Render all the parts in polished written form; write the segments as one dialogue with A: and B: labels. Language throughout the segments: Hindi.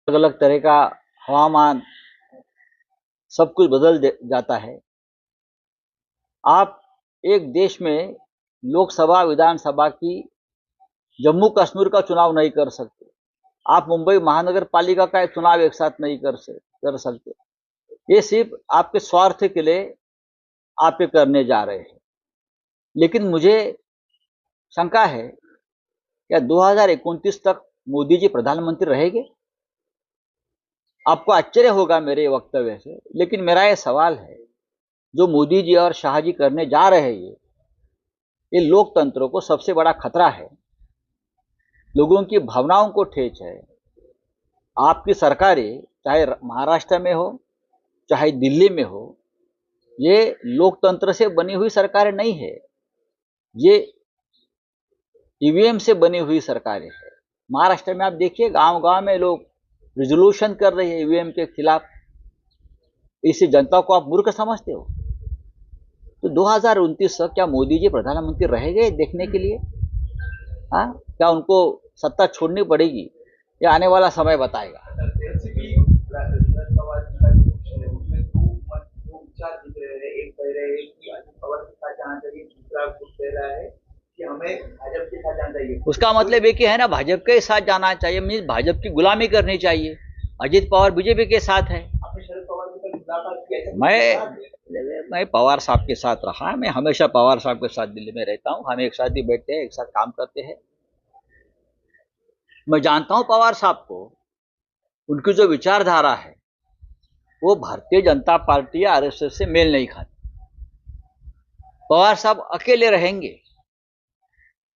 A: अलग अलग तरह का हवामान सब कुछ बदल जाता है। आप एक देश में लोकसभा विधानसभा की जम्मू कश्मीर का चुनाव नहीं कर सकते। आप मुंबई महानगर पालिका का एक चुनाव एक साथ नहीं कर सकते। ये सिर्फ आपके स्वार्थ के लिए आप ये करने जा रहे हैं। लेकिन मुझे शंका है, क्या 2029 तक मोदी जी प्रधानमंत्री रहेंगे? आपको आश्चर्य होगा मेरे वक्तव्य से, लेकिन मेरा ये सवाल है, जो मोदी जी और शाह जी करने जा रहे हैं ये लोकतंत्र को सबसे बड़ा खतरा है, लोगों की भावनाओं को ठेस है। आपकी सरकारें चाहे महाराष्ट्र में हो चाहे दिल्ली में हो, ये लोकतंत्र से बनी हुई सरकारें नहीं है, ये ईवीएम से बनी हुई सरकारें हैं। महाराष्ट्र में आप देखिए, गांव गांव में लोग रिजोल्यूशन कर रहे हैं ईवीएम के खिलाफ। इसी जनता को आप मूर्ख समझते हो? तो 2029 तक क्या मोदी जी प्रधानमंत्री रहेंगे देखने के लिए? हाँ, क्या उनको सत्ता छोड़नी पड़ेगी? ये आने वाला समय बताएगा। उसका मतलब ये कि है ना, भाजपा के साथ जाना चाहिए, मीन्स भाजपा की गुलामी करनी चाहिए। अजित पवार बीजेपी के साथ है। मैं पवार साहब के साथ रहा, मैं हमेशा पवार साहब के साथ दिल्ली में रहता हूँ। हम एक साथ ही बैठते हैं, एक साथ काम करते हैं। मैं जानता हूँ पवार साहब को, उनकी जो विचारधारा है वो भारतीय जनता पार्टी या आरएसएस से मेल नहीं खाती। पवार साहब अकेले रहेंगे,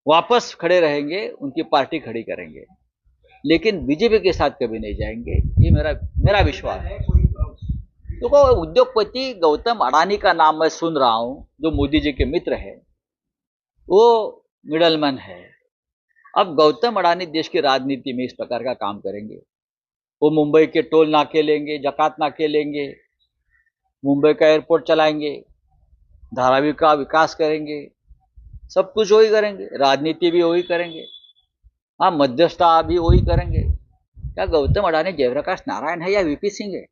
A: वापस खड़े रहेंगे, उनकी पार्टी खड़ी करेंगे, लेकिन बीजेपी के साथ कभी नहीं जाएंगे, ये मेरा विश्वास है। देखो, उद्योगपति गौतम अडानी का नाम मैं सुन रहा हूं, जो मोदी जी के मित्र है, वो मिडलमैन है। अब गौतम अडानी देश की राजनीति में इस प्रकार का काम करेंगे। वो मुंबई के टोल नाके लेंगे, जकात नाके लेंगे, मुंबई का एयरपोर्ट चलाएंगे, धारावी का विकास करेंगे, सब कुछ वही करेंगे, राजनीति भी वही करेंगे, हाँ, मध्यस्थता भी वही करेंगे। क्या गौतम अडानी जयप्रकाश नारायण है या वीपी सिंह है?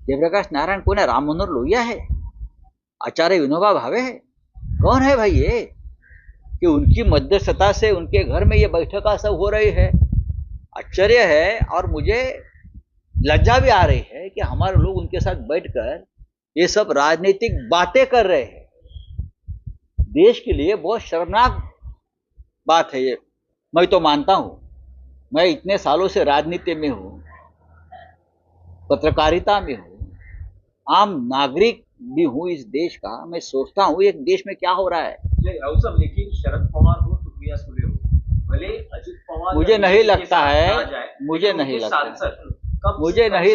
A: जयप्रकाश नारायण कौन है? राम मनोहर लोहिया है? आचार्य विनोबा भावे है? कौन है भाई ये, कि उनकी मध्यस्थता से उनके घर में ये बैठक सब हो रही है? आश्चर्य है, और मुझे लज्जा भी आ रही है कि हमारे लोग उनके साथ बैठकर ये सब राजनीतिक बातें कर रहे हैं। देश के लिए बहुत शर्मनाक बात है ये। मैं तो मानता हूं, मैं इतने सालों से राजनीति में हूं, पत्रकारिता में हूं, आम नागरिक भी हूं इस देश का। मैं सोचता हूं एक देश में क्या हो रहा है।
B: लेकिन शरद पवार हो, सुप्रिया सुले हो, भले अजित पवार,
A: मुझे नहीं लगता है, मुझे नहीं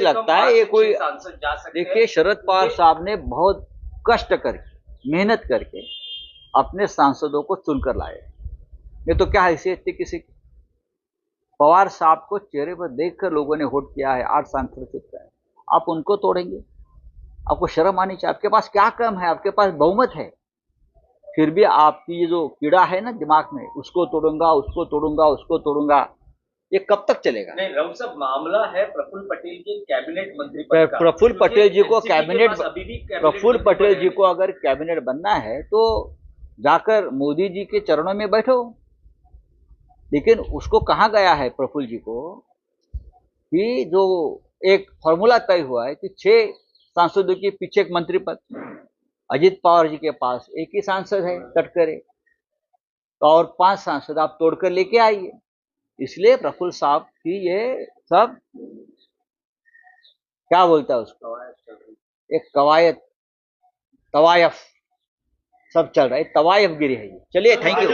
A: लगता है ये कोई। देखिए, शरद पवार साहब ने बहुत कष्ट करके, मेहनत करके अपने सांसदों को चुनकर लाए। ये तो क्या हैसियत थी किसी की? पवार साहब को चेहरे पर देखकर लोगों ने वोट किया है, 8 सांसद चुनकर है। आप उनको तोड़ेंगे? आपको शर्म आनी चाहिए। आपके पास क्या कम है? आपके पास बहुमत है, फिर भी आपकी ये जो कीड़ा है ना दिमाग में, उसको तोड़ूंगा, उसको तोड़ूंगा, उसको तोड़ूंगा, ये कब तक चलेगा?
B: नहीं, राउत साहब, मामला है प्रफुल्ल पटेल के कैबिनेट मंत्री पद का।
A: प्रफुल्ल पटेल जी को अगर कैबिनेट बनना है तो जाकर मोदी जी के चरणों में बैठो। लेकिन उसको कहा गया है प्रफुल्ल जी को कि जो एक फॉर्मूला तय हुआ है कि 6 सांसदों के पीछे एक मंत्री पद। अजित पवार जी के पास एक ही सांसद है, तटकरे, और 5 सांसद आप तोड़कर लेके आइए। इसलिए प्रफुल्ल साहब की ये सब क्या बोलता है उसको, एक कवायद, तवायफ सब चल रहा है, तवायफ गिरी है ये। चलिए, थैंक यू।